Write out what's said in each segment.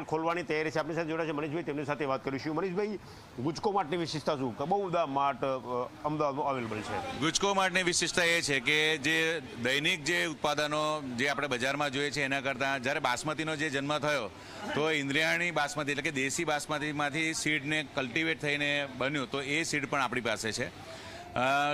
Stall ખોલવાની તૈયારી છે. આપણી સાથે જોડાયા છે મનીષભાઈ, તેમની સાથે વાત કરીશું. મનીષભાઈ, ગુજકો માર્ટની વિશેષતા શું? બહુ બધા માર્ટ અમદાવાદમાં અવેલેબલ છે. ગુજકો માર્ટની વિશેષતા એ છે કે જે દૈનિક જે ઉત્પાદનો જે આપણે બજારમાં જોઈએ છે એના કરતાં જ્યારે બાસમતીનો જે જન્મ થયો તો ઇન્દ્રિયાણી બાસમતી એટલે કે દેશી બાસમતીમાંથી સીડને કલ્ટિવેટ થઈને બન્યું, તો એ સીડ પણ આપણી પાસે છે.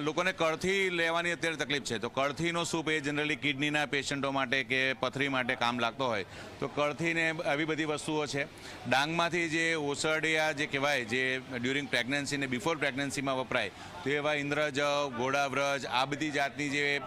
લોકોને કળથી લેવાની અત્યારે તકલીફ છે, તો કળથીનો સૂપ એ જનરલી કિડનીના પેશન્ટો માટે કે પથરી માટે કામ લાગતો હોય, તો કળથીને આવી બધી વસ્તુઓ છે. ડાંગમાંથી જે ઓસડિયા જે કહેવાય, જે ડ્યુરિંગ પ્રેગ્નન્સી ને બિફોર પ્રેગ્નન્સીમાં વપરાય, તો એવા ઇન્દ્રજવ, ઘોડાવ્રજ, આ બધી જાતની જે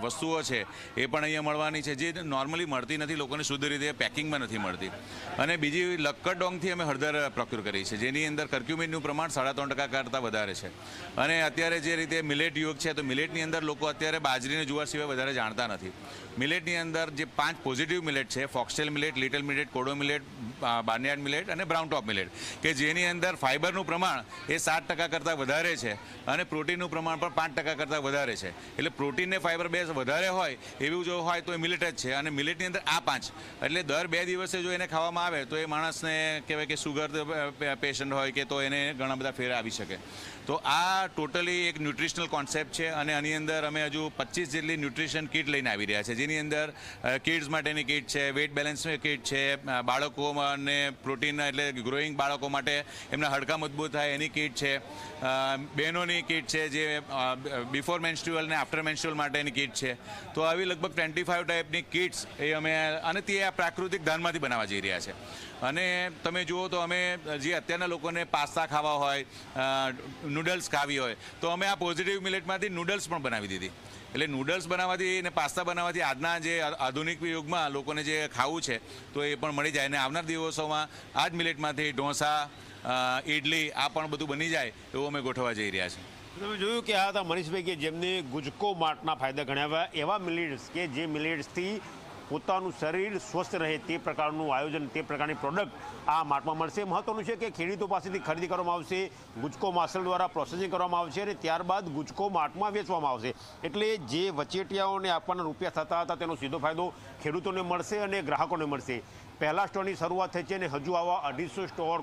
વસ્તુઓ છે એ પણ અહીંયા મળવાની છે, જે નોર્મલી મળતી નથી, લોકોને શુદ્ધ રીતે પેકિંગમાં નથી મળતી. અને બીજી લક્કડોંગથી અમે હળદર પ્રોક્યુર કરી છે, જેની અંદર કર્ક્યુમિનનું પ્રમાણ 3.5% કરતાં વધારે છે. અને અત્યારે જે રીતે મિલેટ યુગ છે, તો મિલેટની અંદર લોકો અત્યારે બાજરીને જુવાર સિવાય વધારે જાણતા નથી. મિલેટની અંદર જે 5 પોઝિટિવ મિલેટ છે, foxtail millet, little millet, kodo millet, barnyard millet અને બ્રાઉન ટોપ મિલેટ, કે જેની અંદર ફાઇબરનું પ્રમાણ એ 7% કરતાં વધારે છે અને પ્રોટીનનું પ્રમાણ પણ 5% કરતાં વધારે છે. એટલે પ્રોટીન ને ફાઇબર બે વધારે હોય એવું જો હોય તો એ મિલેટ જ છે. અને મિલેટની અંદર આ 5, એટલે દર 2 દિવસે જો એને ખાવામાં આવે તો એ માણસને કહેવાય કે સુગર પેશન્ટ હોય કે તો એને ઘણા બધા ફેર આવી શકે. તો આ ટોટલી એક ન્યુટ્રિશનલ કોન્સેપ્ટ છે. અને આની અંદર અમે હજુ 25 જેટલી ન્યુટ્રિશન કીટ લઈને આવી રહ્યા છે, જેની અંદર કિડ્સ માટેની કીટ છે, વેઇટ બેલેન્સ કીટ છે, બાળકોને પ્રોટીન એટલે ગ્રોઈંગ બાળકો માટે એમના હાડકાં મજબૂત થાય એની કીટ છે, બહેનોની કીટ છે જે બિફોર મેન્સ્ટ્રુઅલ ને આફ્ટર મેન્સ્ટ્રુઅલ માટેની કીટ છે. તો આવી લગભગ 25 ટાઈપની કીટ્સ એ અમે, અને તે આ પ્રાકૃતિક ધાનમાંથી બનાવવા જઈ રહ્યા છે. અને તમે જુઓ તો અમે જે અત્યારના લોકોને પાસ્તા ખાવા હોય, નૂડલ્સ ખાવી હોય, તો અમે આ પોઝિટિવ મિલેટમાંથી નૂડલ્સ પણ બનાવી દીધી. એટલે નૂડલ્સ બનાવવાથી અને પાસ્તા બનાવવાથી આજના જે આધુનિક યુગમાં લોકોને જે ખાવું છે તો એ પણ મળી જાય. અને આવનાર દિવસોમાં આ જ મિલેટમાંથી ઢોસા, ઇડલી આ પણ બધું બની જાય એવું અમે ગોઠવવા જઈ રહ્યા છીએ. તમે જોયું કે આ હતા મનીષભાઈ કે જેમને ગુજકો માર્ટના ફાયદા ગણાવ્યા. એવા મિલેટ્સ કે જે મિલેટ્સથી પોતાનું શરીર સ્વસ્થ રહે તે પ્રકારનું આયોજન, તે પ્રકારની પ્રોડક્ટ આ માર્ટમાં મળશે. મહત્વનું છે કે ખેડૂતો પાસેથી ખરીદી કરવામાં આવશે, ગુજકો માર્શલ દ્વારા પ્રોસેસિંગ કરવામાં આવશે અને ત્યારબાદ ગુજકો માર્ટમાં વેચવામાં આવશે. એટલે જે વચેટિયાઓને આપવાના રૂપિયા થતા હતા તેનો સીધો ફાયદો ખેડૂતોને મળશે અને ગ્રાહકોને મળશે. પહેલા સ્ટોરની શરૂઆત થઈ છે અને હજુ આવા 250 સ્ટોર